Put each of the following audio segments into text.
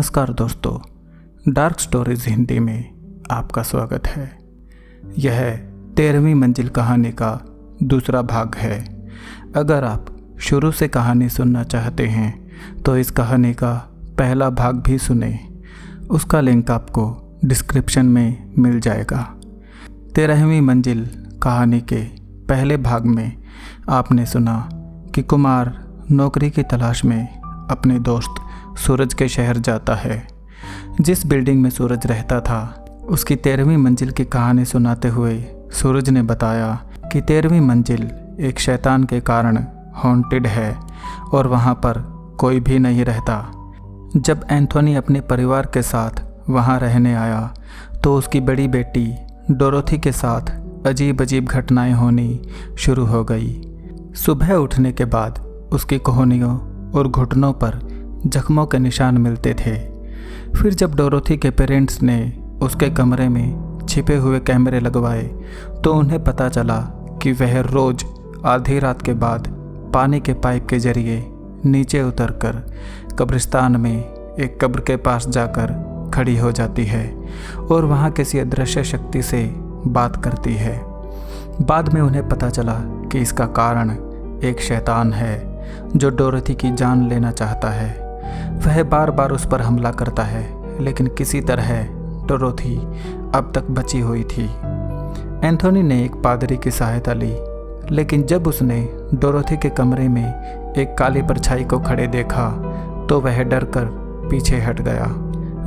नमस्कार दोस्तों, dark stories Hindi में आपका स्वागत है। यह 13वीं मंजिल कहानी का दूसरा भाग है। अगर आप शुरू से कहानी सुनना चाहते हैं तो इस कहानी का पहला भाग भी सुने। उसका लिंक आपको डिस्क्रिप्शन में मिल जाएगा। 13वीं मंजिल कहानी के पहले भाग में आपने सुना कि कुमार नौकरी की तलाश में अपने दोस्त सूरज के शहर जाता है। जिस बिल्डिंग में सूरज रहता था उसकी 13वीं मंजिल की कहानी सुनाते हुए सूरज ने बताया कि 13वीं मंजिल एक शैतान के कारण हॉन्टेड है और वहाँ पर कोई भी नहीं रहता। जब एंथोनी अपने परिवार के साथ वहाँ रहने आया तो उसकी बड़ी बेटी डोरोथी के साथ अजीब अजीब घटनाएं होनी शुरू हो गई। सुबह उठने के बाद उसकी कोहनियों और घुटनों पर जख्मों के निशान मिलते थे। फिर जब डोरोथी के पेरेंट्स ने उसके कमरे में छिपे हुए कैमरे लगवाए तो उन्हें पता चला कि वह रोज़ आधी रात के बाद पानी के पाइप के जरिए नीचे उतरकर कब्रिस्तान में एक कब्र के पास जाकर खड़ी हो जाती है और वहाँ किसी अदृश्य शक्ति से बात करती है। बाद में उन्हें पता चला कि इसका कारण एक शैतान है जो डोरोथी की जान लेना चाहता है। वह बार बार उस पर हमला करता है, लेकिन किसी तरह डोरोथी अब तक बची हुई थी। एंथोनी ने एक पादरी की सहायता ली, लेकिन जब उसने डोरोथी के कमरे में एक काली परछाई को खड़े देखा तो वह डर कर पीछे हट गया।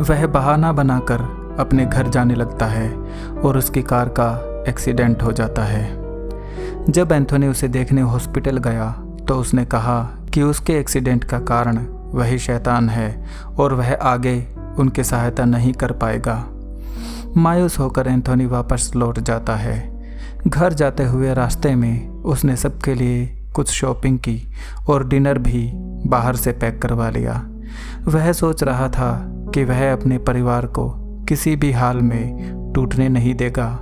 वह बहाना बनाकर अपने घर जाने लगता है और उसकी कार का एक्सीडेंट हो जाता है। जब एंथोनी उसे देखने हॉस्पिटल गया तो उसने कहा कि उसके एक्सीडेंट का कारण वही शैतान है और वह आगे उनकी सहायता नहीं कर पाएगा। मायूस होकर एंथोनी वापस लौट जाता है। घर जाते हुए रास्ते में उसने सबके लिए कुछ शॉपिंग की और डिनर भी बाहर से पैक करवा लिया। वह सोच रहा था कि वह अपने परिवार को किसी भी हाल में टूटने नहीं देगा,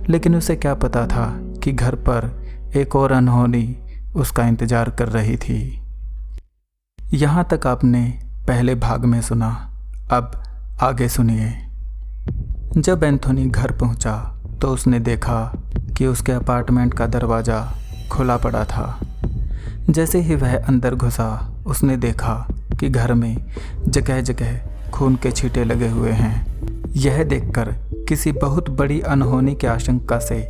लेकिन उसे क्या पता था कि घर पर एक और अनहोनी उसका इंतज़ार कर रही थी। यहाँ तक आपने पहले भाग में सुना, अब आगे सुनिए। जब एंथोनी घर पहुँचा तो उसने देखा कि उसके अपार्टमेंट का दरवाज़ा खुला पड़ा था। जैसे ही वह अंदर घुसा उसने देखा कि घर में जगह जगह खून के छींटे लगे हुए हैं। यह देखकर किसी बहुत बड़ी अनहोनी की आशंका से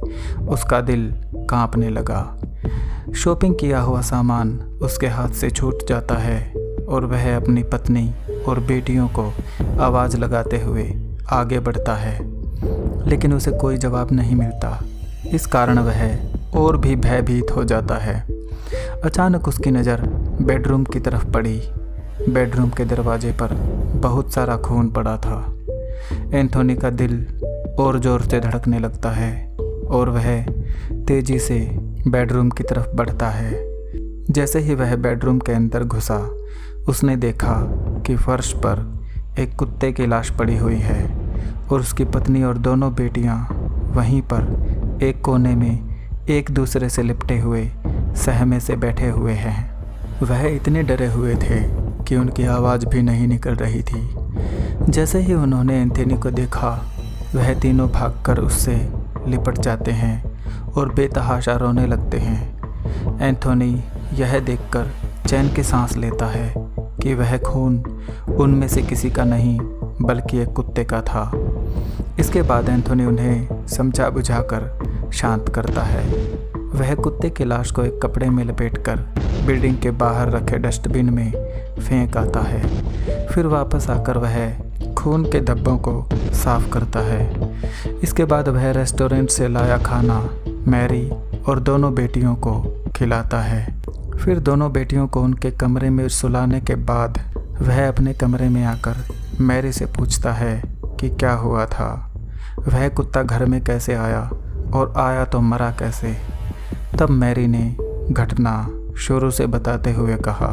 उसका दिल कांपने लगा। शॉपिंग किया हुआ सामान उसके हाथ से छूट जाता है और वह अपनी पत्नी और बेटियों को आवाज़ लगाते हुए आगे बढ़ता है, लेकिन उसे कोई जवाब नहीं मिलता। इस कारण वह और भी भयभीत हो जाता है। अचानक उसकी नज़र बेडरूम की तरफ पड़ी। बेडरूम के दरवाजे पर बहुत सारा खून पड़ा था। एंथोनी का दिल और ज़ोर से धड़कने लगता है और वह तेज़ी से बेडरूम की तरफ बढ़ता है। जैसे ही वह बेडरूम के अंदर घुसा उसने देखा कि फर्श पर एक कुत्ते की लाश पड़ी हुई है और उसकी पत्नी और दोनों बेटियां वहीं पर एक कोने में एक दूसरे से लिपटे हुए सहमे से बैठे हुए हैं। वह इतने डरे हुए थे कि उनकी आवाज़ भी नहीं निकल रही थी। जैसे ही उन्होंने एंथोनी को देखा वह तीनों भागकर उससे लिपट जाते हैं और बेतहाशा रोने लगते हैं। एंथोनी यह देखकर चैन की सांस लेता है कि वह खून उनमें से किसी का नहीं बल्कि एक कुत्ते का था। इसके बाद एंथोनी उन्हें समझा बुझाकर शांत करता है। वह कुत्ते की लाश को एक कपड़े में लपेटकर बिल्डिंग के बाहर रखे डस्टबिन में फेंक आता है। फिर वापस आकर वह खून के धब्बों को साफ करता है। इसके बाद वह रेस्टोरेंट से लाया खाना मैरी और दोनों बेटियों को खिलाता है। फिर दोनों बेटियों को उनके कमरे में सुलाने के बाद वह अपने कमरे में आकर मैरी से पूछता है कि क्या हुआ था, वह कुत्ता घर में कैसे आया और आया तो मरा कैसे। तब मैरी ने घटना शुरू से बताते हुए कहा,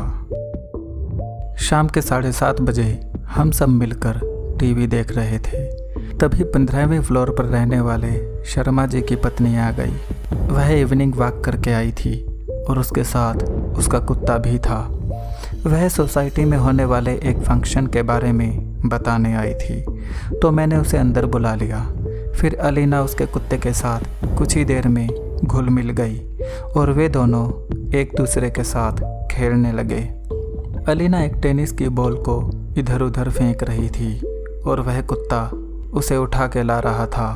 शाम के 7:30 बजे हम सब मिलकर टीवी देख रहे थे। तभी 15वें फ्लोर पर रहने वाले शर्मा जी की पत्नी आ गई। वह इवनिंग वॉक करके आई थी और उसके साथ उसका कुत्ता भी था। वह सोसाइटी में होने वाले एक फंक्शन के बारे में बताने आई थी, तो मैंने उसे अंदर बुला लिया। फिर अलीना उसके कुत्ते के साथ कुछ ही देर में घुल मिल गई और वे दोनों एक दूसरे के साथ खेलने लगे। अलीना एक टेनिस की बॉल को इधर उधर फेंक रही थी और वह कुत्ता उसे उठा के ला रहा था।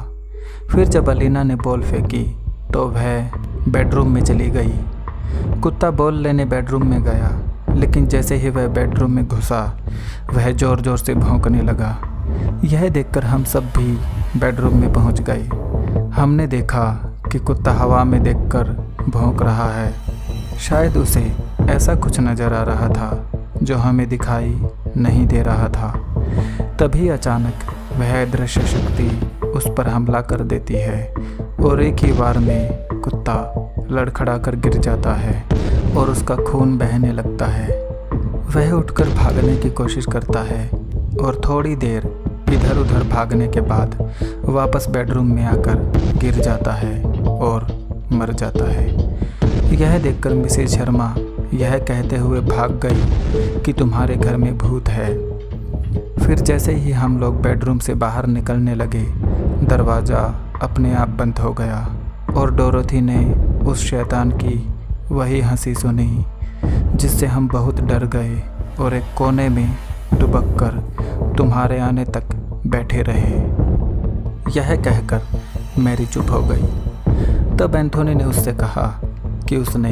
फिर जब अलीना ने बॉल फेंकी तो वह बेडरूम में चली गई। कुत्ता बॉल लेने बेडरूम में गया, लेकिन जैसे ही वह बेडरूम में घुसा वह ज़ोर ज़ोर से भौंकने लगा। यह देखकर हम सब भी बेडरूम में पहुंच गए। हमने देखा कि कुत्ता हवा में देखकर भौंक रहा है। शायद उसे ऐसा कुछ नज़र आ रहा था जो हमें दिखाई नहीं दे रहा था। तभी अचानक वह दृश्य शक्ति उस पर हमला कर देती है और एक ही बार में कुत्ता लड़खड़ा कर गिर जाता है और उसका खून बहने लगता है। वह उठकर भागने की कोशिश करता है और थोड़ी देर इधर उधर भागने के बाद वापस बेडरूम में आकर गिर जाता है और मर जाता है। यह देखकर मिसेज शर्मा यह कहते हुए भाग गई कि तुम्हारे घर में भूत है। फिर जैसे ही हम लोग बेडरूम से बाहर निकलने लगे, दरवाज़ा अपने आप बंद हो गया और डोरोथी ने उस शैतान की वही हंसी सुनी जिससे हम बहुत डर गए और एक कोने में दुबक कर तुम्हारे आने तक बैठे रहे। यह कहकर मैरी चुप हो गई। तब एंथोनी ने उससे कहा कि उसने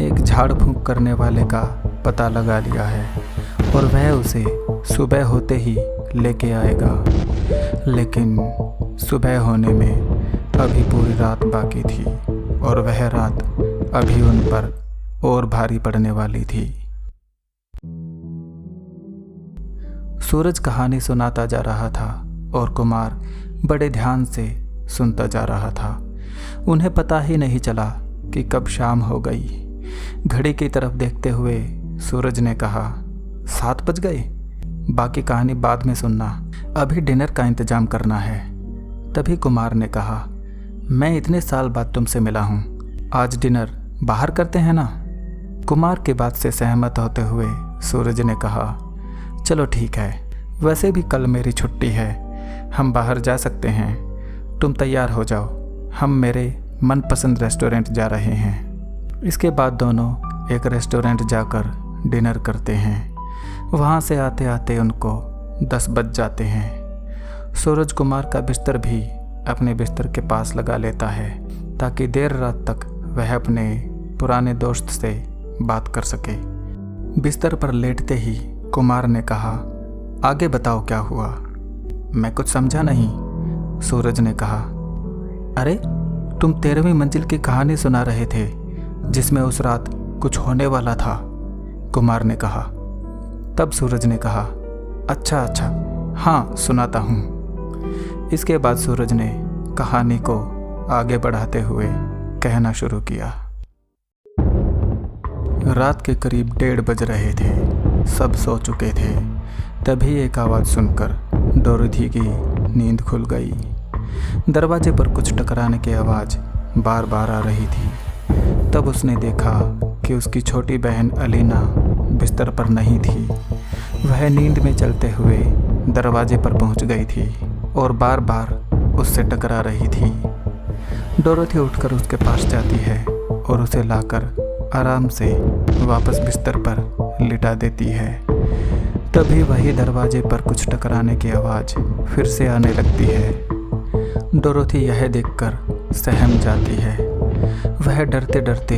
एक झाड़ फूंक करने वाले का पता लगा लिया है और वह उसे सुबह होते ही लेके आएगा। लेकिन सुबह होने में अभी पूरी रात बाकी थी और वह रात अभी उन पर और भारी पड़ने वाली थी। सूरज कहानी सुनाता जा रहा था और कुमार बड़े ध्यान से सुनता जा रहा था। उन्हें पता ही नहीं चला कि कब शाम हो गई। घड़ी की तरफ देखते हुए सूरज ने कहा, 7 बज गए, बाकी कहानी बाद में सुनना, अभी डिनर का इंतजाम करना है। तभी कुमार ने कहा, मैं इतने साल बाद तुमसे मिला हूँ, आज डिनर बाहर करते हैं ना। कुमार की बात से सहमत होते हुए सूरज ने कहा, चलो ठीक है, वैसे भी कल मेरी छुट्टी है, हम बाहर जा सकते हैं। तुम तैयार हो जाओ, हम मेरे मनपसंद रेस्टोरेंट जा रहे हैं। इसके बाद दोनों एक रेस्टोरेंट जाकर डिनर करते हैं। वहाँ से आते आते उनको 10 बज जाते हैं। सूरज कुमार का बिस्तर भी अपने बिस्तर के पास लगा लेता है ताकि देर रात तक वह अपने पुराने दोस्त से बात कर सके। बिस्तर पर लेटते ही कुमार ने कहा, आगे बताओ क्या हुआ। मैं कुछ समझा नहीं, सूरज ने कहा। अरे तुम 13वीं मंजिल की कहानी सुना रहे थे जिसमें उस रात कुछ होने वाला था, कुमार ने कहा। तब सूरज ने कहा, अच्छा अच्छा, हाँ सुनाता हूँ। इसके बाद सूरज ने कहानी को आगे बढ़ाते हुए कहना शुरू किया। रात के करीब 1:30 बज रहे थे, सब सो चुके थे। तभी एक आवाज़ सुनकर डोरोथी की नींद खुल गई। दरवाजे पर कुछ टकराने की आवाज़ बार बार आ रही थी। तब उसने देखा कि उसकी छोटी बहन अलीना बिस्तर पर नहीं थी। वह नींद में चलते हुए दरवाजे पर पहुंच गई थी और बार बार उससे टकरा रही थी। डोरोथी उठकर उसके पास जाती है और उसे लाकर आराम से वापस बिस्तर पर लिटा देती है। तभी वही दरवाजे पर कुछ टकराने की आवाज़ फिर से आने लगती है। डोरोथी यह देखकर सहम जाती है। वह डरते डरते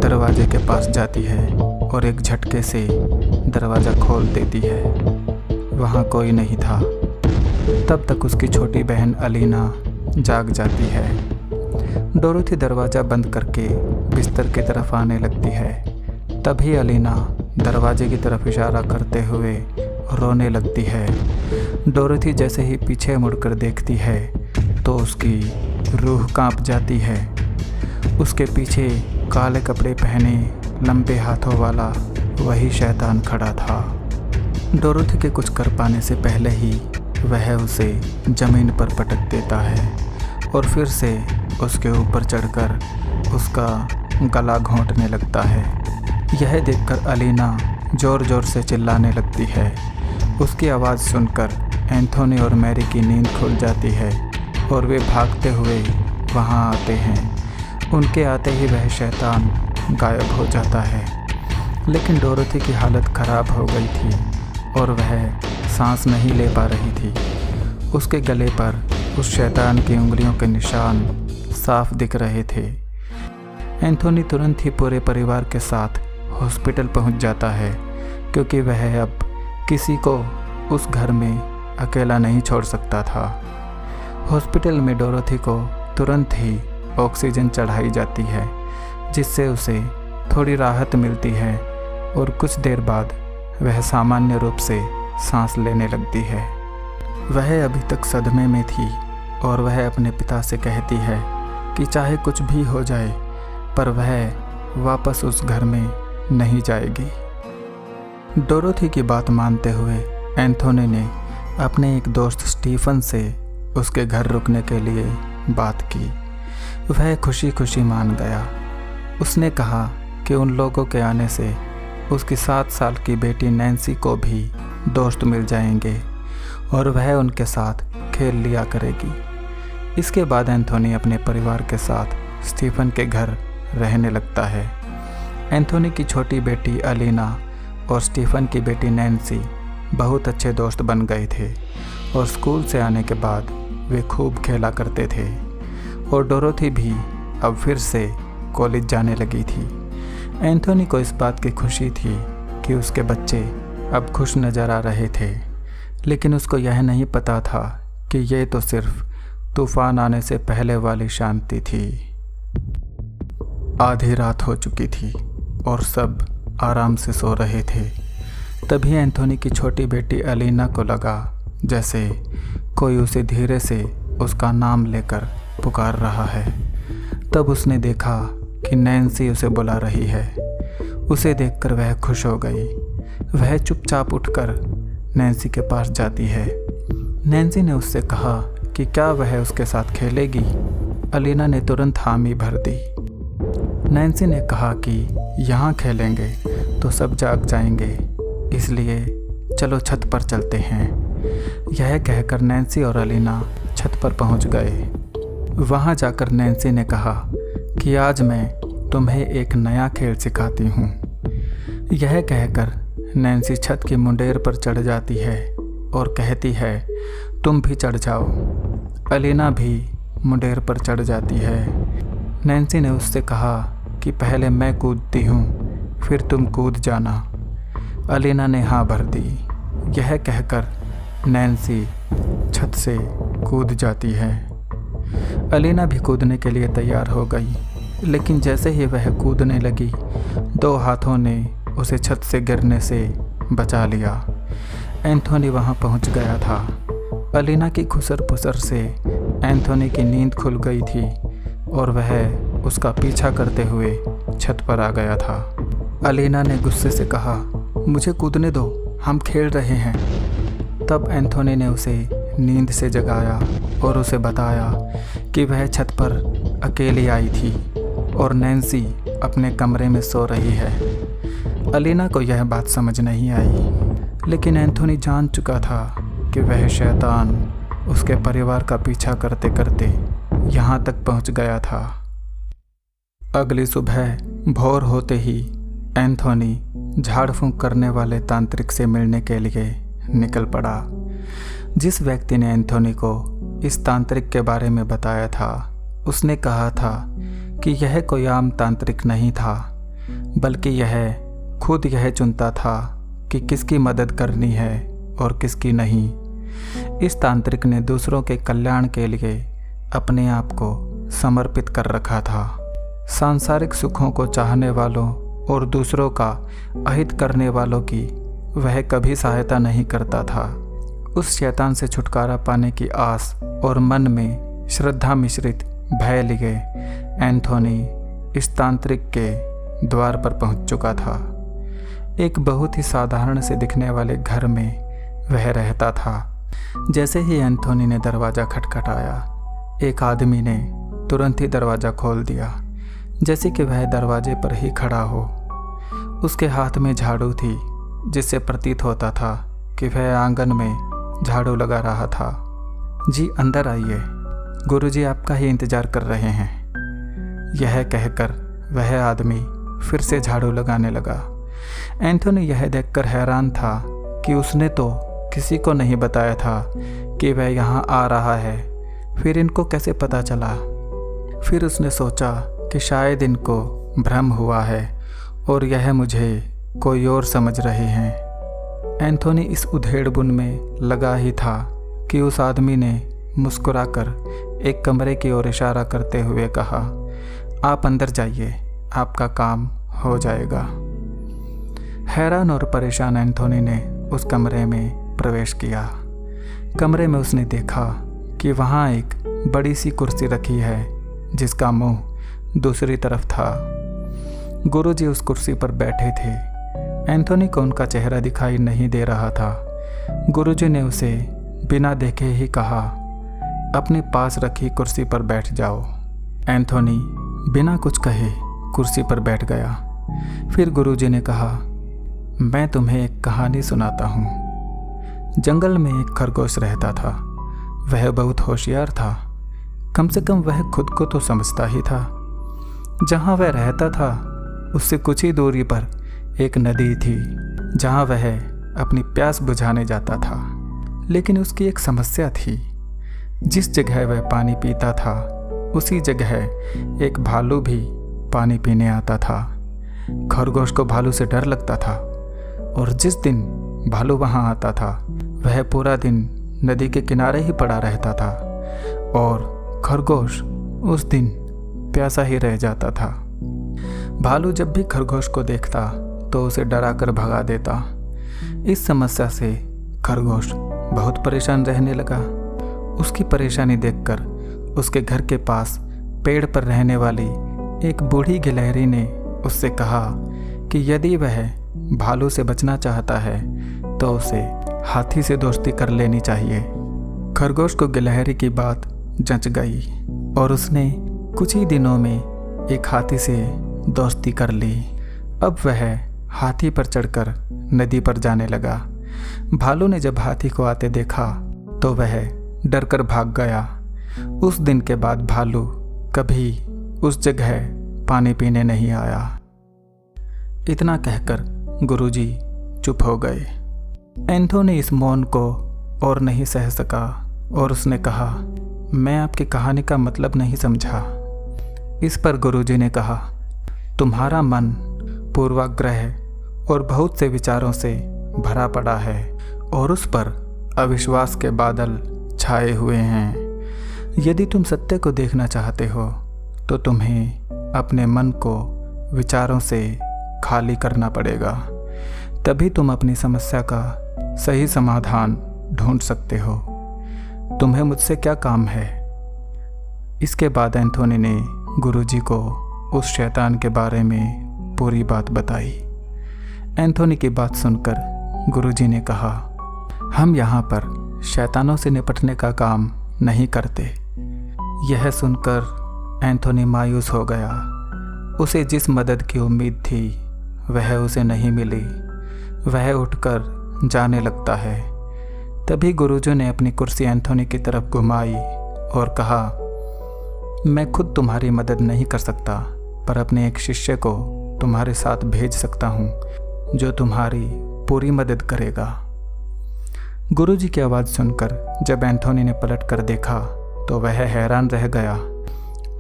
दरवाजे के पास जाती है और एक झटके से दरवाज़ा खोल देती है। वहाँ कोई नहीं था। तब तक उसकी छोटी बहन अलीना जाग जाती है। डोरोथी दरवाज़ा बंद करके बिस्तर की तरफ आने लगती है। तभी अलीना दरवाजे की तरफ इशारा करते हुए रोने लगती है। डोरोथी जैसे ही पीछे मुड़कर देखती है तो उसकी रूह कांप जाती है। उसके पीछे काले कपड़े पहने लंबे हाथों वाला वही शैतान खड़ा था। डोरोथी के कुछ कर पाने से पहले ही वह उसे ज़मीन पर पटक देता है और फिर से उसके ऊपर चढ़कर उसका गला घोंटने लगता है। यह देखकर अलीना ज़ोर ज़ोर से चिल्लाने लगती है उसकी आवाज़ सुनकर एंथोनी और मैरी की नींद खुल जाती है और वे भागते हुए वहाँ आते हैं। उनके आते ही वह शैतान गायब हो जाता है। लेकिन डोरोथी की हालत ख़राब हो गई थी और वह सांस नहीं ले पा रही थी। उसके गले पर उस शैतान की उंगलियों के निशान साफ दिख रहे थे। एंथोनी तुरंत ही पूरे परिवार के साथ हॉस्पिटल पहुंच जाता है, क्योंकि वह अब किसी को उस घर में अकेला नहीं छोड़ सकता था। हॉस्पिटल में डोरोथी को तुरंत ही ऑक्सीजन चढ़ाई जाती है, जिससे उसे थोड़ी राहत मिलती है और कुछ देर बाद वह सामान्य रूप से सांस लेने लगती है। वह अभी तक सदमे में थी और वह अपने पिता से कहती है कि चाहे कुछ भी हो जाए, पर वह वापस उस घर में नहीं जाएगी। डोरोथी की बात मानते हुए एंथोनी ने अपने एक दोस्त स्टीफन से उसके घर रुकने के लिए बात की। वह खुशी खुशी मान गया। उसने कहा कि उन लोगों के आने से उसकी 7 साल की बेटी नैन्सी को भी दोस्त मिल जाएंगे और वह उनके साथ खेल लिया करेगी। इसके बाद एंथोनी अपने परिवार के साथ स्टीफन के घर रहने लगता है। एंथोनी की छोटी बेटी अलीना और स्टीफन की बेटी नैन्सी बहुत अच्छे दोस्त बन गए थे और स्कूल से आने के बाद वे खूब खेला करते थे। और डोरोथी भी अब फिर से कॉलेज जाने लगी थी। एंथोनी को इस बात की खुशी थी कि उसके बच्चे अब खुश नज़र आ रहे थे, लेकिन उसको यह नहीं पता था कि ये तो सिर्फ तूफ़ान आने से पहले वाली शांति थी। आधी रात हो चुकी थी और सब आराम से सो रहे थे। तभी एंथोनी की छोटी बेटी अलीना को लगा जैसे कोई उसे धीरे से उसका नाम लेकर पुकार रहा है। तब उसने देखा कि नैन्सी उसे बुला रही है। उसे देखकर वह खुश हो गई। वह चुपचाप उठकर नैन्सी के पास जाती है। नैन्सी ने उससे कहा कि क्या वह उसके साथ खेलेगी। अलीना ने तुरंत हामी भर दी। नैन्सी ने कहा कि यहाँ खेलेंगे तो सब जाग जाएंगे, इसलिए चलो छत पर चलते हैं। यह कहकर नैन्सी और अलीना छत पर पहुँच गए। वहाँ जाकर नैन्सी ने कहा कि आज मैं तुम्हें एक नया खेल सिखाती हूँ। यह कहकर नैन्सी छत की मुंडेर पर चढ़ जाती है और कहती है, तुम भी चढ़ जाओ। अलीना भी मुंडेर पर चढ़ जाती है। नैन्सी ने उससे कहा कि पहले मैं कूदती हूँ, फिर तुम कूद जाना। अलीना ने हाँ भर दी। यह कहकर नैन्सी छत से कूद जाती है। अलीना भी कूदने के लिए तैयार हो गई, लेकिन जैसे ही वह कूदने लगी, 2 हाथों ने उसे छत से गिरने से बचा लिया। एंथोनी वहाँ पहुँच गया था। अलीना की खुसर पुसर से एंथोनी की नींद खुल गई थी और वह उसका पीछा करते हुए छत पर आ गया था। अलीना ने गुस्से से कहा, मुझे कूदने दो, हम खेल रहे हैं। तब एंथोनी ने उसे नींद से जगाया और उसे बताया कि वह छत पर अकेली आई थी और नैन्सी अपने कमरे में सो रही है। अलीना को यह बात समझ नहीं आई, लेकिन एंथोनी जान चुका था कि वह शैतान उसके परिवार का पीछा करते करते यहाँ तक पहुँच गया था। अगली सुबह भोर होते ही एंथोनी झाड़ फूंक करने वाले तांत्रिक से मिलने के लिए निकल पड़ा। जिस व्यक्ति ने एंथोनी को इस तांत्रिक के बारे में बताया था, उसने कहा था कि यह कोई आम तांत्रिक नहीं था, बल्कि यह खुद यह चुनता था कि किसकी मदद करनी है और किसकी नहीं। इस तांत्रिक ने दूसरों के कल्याण के लिए अपने आप को समर्पित कर रखा था। सांसारिक सुखों को चाहने वालों और दूसरों का अहित करने वालों की वह कभी सहायता नहीं करता था। उस शैतान से छुटकारा पाने की आस और मन में श्रद्धा मिश्रित भय लिए एंथोनी इस तांत्रिक के द्वार पर पहुंच चुका था। एक बहुत ही साधारण से दिखने वाले घर में वह रहता था। जैसे ही एंथोनी ने दरवाज़ा खटखटाया, एक आदमी ने तुरंत ही दरवाज़ा खोल दिया, जैसे कि वह दरवाजे पर ही खड़ा हो। उसके हाथ में झाड़ू थी, जिससे प्रतीत होता था कि वह आंगन में झाड़ू लगा रहा था। जी अंदर आइए, गुरुजी आपका ही इंतज़ार कर रहे हैं। यह कहकर वह आदमी फिर से झाड़ू लगाने लगा। एंथोनी यह देखकर हैरान था कि उसने तो किसी को नहीं बताया था कि वह यहाँ आ रहा है, फिर इनको कैसे पता चला। फिर उसने सोचा कि शायद इनको भ्रम हुआ है और यह मुझे कोई और समझ रहे हैं। एंथोनी इस उधेड़बुन में लगा ही था कि उस आदमी ने मुस्कुराकर एक कमरे की ओर इशारा करते हुए कहा, आप अंदर जाइए, आपका काम हो जाएगा। हैरान और परेशान एंथोनी ने उस कमरे में प्रवेश किया। कमरे में उसने देखा कि वहाँ एक बड़ी सी कुर्सी रखी है जिसका मुंह दूसरी तरफ था। गुरुजी उस कुर्सी पर बैठे थे। एंथोनी को उनका चेहरा दिखाई नहीं दे रहा था। गुरुजी ने उसे बिना देखे ही कहा, अपने पास रखी कुर्सी पर बैठ जाओ। एंथोनी बिना कुछ कहे कुर्सी पर बैठ गया। फिर गुरुजी ने कहा, मैं तुम्हें एक कहानी सुनाता हूँ। जंगल में एक खरगोश रहता था। वह बहुत होशियार था। कम से कम वह खुद को तो समझता ही था। जहाँ वह रहता था उससे कुछ ही दूरी पर एक नदी थी जहाँ वह अपनी प्यास बुझाने जाता था। लेकिन उसकी एक समस्या थी। जिस जगह वह पानी पीता था उसी जगह एक भालू भी पानी पीने आता था। खरगोश को भालू से डर लगता था और जिस दिन भालू वहाँ आता था वह पूरा दिन नदी के किनारे ही पड़ा रहता था और खरगोश उस दिन प्यासा ही रह जाता था। भालू जब भी खरगोश को देखता तो उसे डराकर भगा देता। इस समस्या से खरगोश बहुत परेशान रहने लगा। उसकी परेशानी देखकर उसके घर के पास पेड़ पर रहने वाली एक बूढ़ी गिलहरी ने उससे कहा कि यदि वह भालू से बचना चाहता है तो उसे हाथी से दोस्ती कर लेनी चाहिए। खरगोश को गिलहरी की बात जंच गई और उसने कुछ ही दिनों में एक हाथी से दोस्ती कर ली। अब वह हाथी पर चढ़कर नदी पर जाने लगा। भालू ने जब हाथी को आते देखा तो वह डरकर भाग गया। उस दिन के बाद भालू कभी उस जगह पानी पीने नहीं आया। इतना कहकर गुरुजी चुप हो गए। एंथोनी इस मौन को और नहीं सह सका और उसने कहा, मैं आपकी कहानी का मतलब नहीं समझा। इस पर गुरुजी ने कहा, तुम्हारा मन पूर्वाग्रह और बहुत से विचारों से भरा पड़ा है और उस पर अविश्वास के बादल छाए हुए हैं। यदि तुम सत्य को देखना चाहते हो तो तुम्हें अपने मन को विचारों से खाली करना पड़ेगा। तभी तुम अपनी समस्या का सही समाधान ढूंढ सकते हो। तुम्हें मुझसे क्या काम है? इसके बाद एंथोनी ने गुरुजी को उस शैतान के बारे में पूरी बात बताई। एंथोनी की बात सुनकर गुरुजी ने कहा, हम यहाँ पर शैतानों से निपटने का काम नहीं करते। यह सुनकर एंथोनी मायूस हो गया। उसे जिस मदद की उम्मीद थी वह उसे नहीं मिली। वह उठकर जाने लगता है। तभी गुरुजी ने अपनी कुर्सी एंथोनी की तरफ घुमाई और कहा, मैं खुद तुम्हारी मदद नहीं कर सकता, पर अपने एक शिष्य को तुम्हारे साथ भेज सकता हूँ जो तुम्हारी पूरी मदद करेगा। गुरुजी की आवाज़ सुनकर जब एंथोनी ने पलट कर देखा तो वह हैरान रह गया।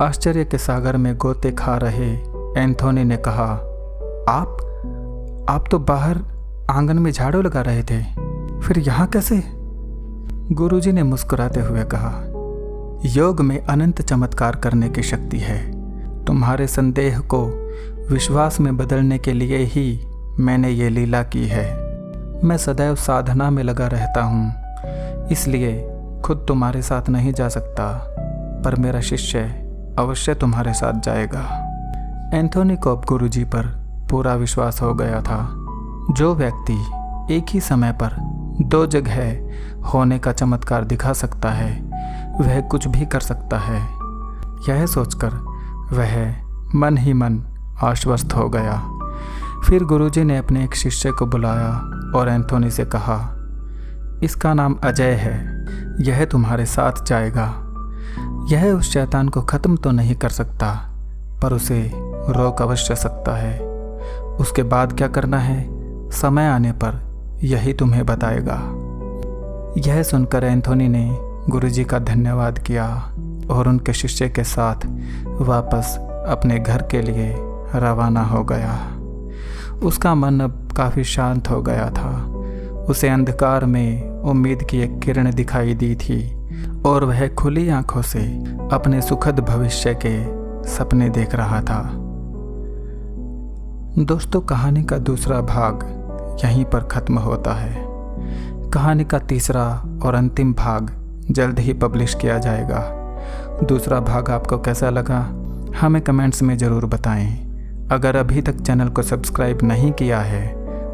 आश्चर्य के सागर में गोते खा रहे एंथोनी ने कहा, आप तो बाहर आंगन में झाड़ू लगा रहे थे, फिर यहाँ कैसे? गुरुजी ने मुस्कुराते हुए कहा, योग में अनंत चमत्कार करने की शक्ति है। तुम्हारे संदेह को विश्वास में बदलने के लिए ही मैंने ये लीला की है। मैं सदैव साधना में लगा रहता हूँ, इसलिए खुद तुम्हारे साथ नहीं जा सकता, पर मेरा शिष्य अवश्य तुम्हारे साथ जाएगा। एंथोनी को अब गुरुजी पर पूरा विश्वास हो गया था। जो व्यक्ति एक ही समय पर दो जगह होने का चमत्कार दिखा सकता है वह कुछ भी कर सकता है। यह सोचकर वह मन ही मन आश्वस्त हो गया। फिर गुरुजी ने अपने एक शिष्य को बुलाया और एंथोनी से कहा, इसका नाम अजय है। यह तुम्हारे साथ जाएगा। यह उस शैतान को ख़त्म तो नहीं कर सकता, पर उसे रोक अवश्य सकता है। उसके बाद क्या करना है, समय आने पर यही तुम्हें बताएगा। यह सुनकर एंथोनी ने गुरुजी का धन्यवाद किया और उनके शिष्य के साथ वापस अपने घर के लिए रवाना हो गया। उसका मन अब काफ़ी शांत हो गया था। उसे अंधकार में उम्मीद की एक किरण दिखाई दी थी और वह खुली आंखों से अपने सुखद भविष्य के सपने देख रहा था। दोस्तों, कहानी का दूसरा भाग यहीं पर ख़त्म होता है। कहानी का तीसरा और अंतिम भाग जल्द ही पब्लिश किया जाएगा। दूसरा भाग आपको कैसा लगा हमें कमेंट्स में ज़रूर बताएं। अगर अभी तक चैनल को सब्सक्राइब नहीं किया है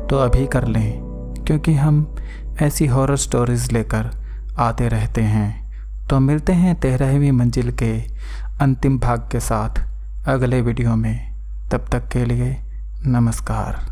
तो अभी कर लें, क्योंकि हम ऐसी हॉरर स्टोरीज़ लेकर आते रहते हैं। तो मिलते हैं 13वीं मंजिल के अंतिम भाग के साथ अगले वीडियो में। तब तक के लिए नमस्कार।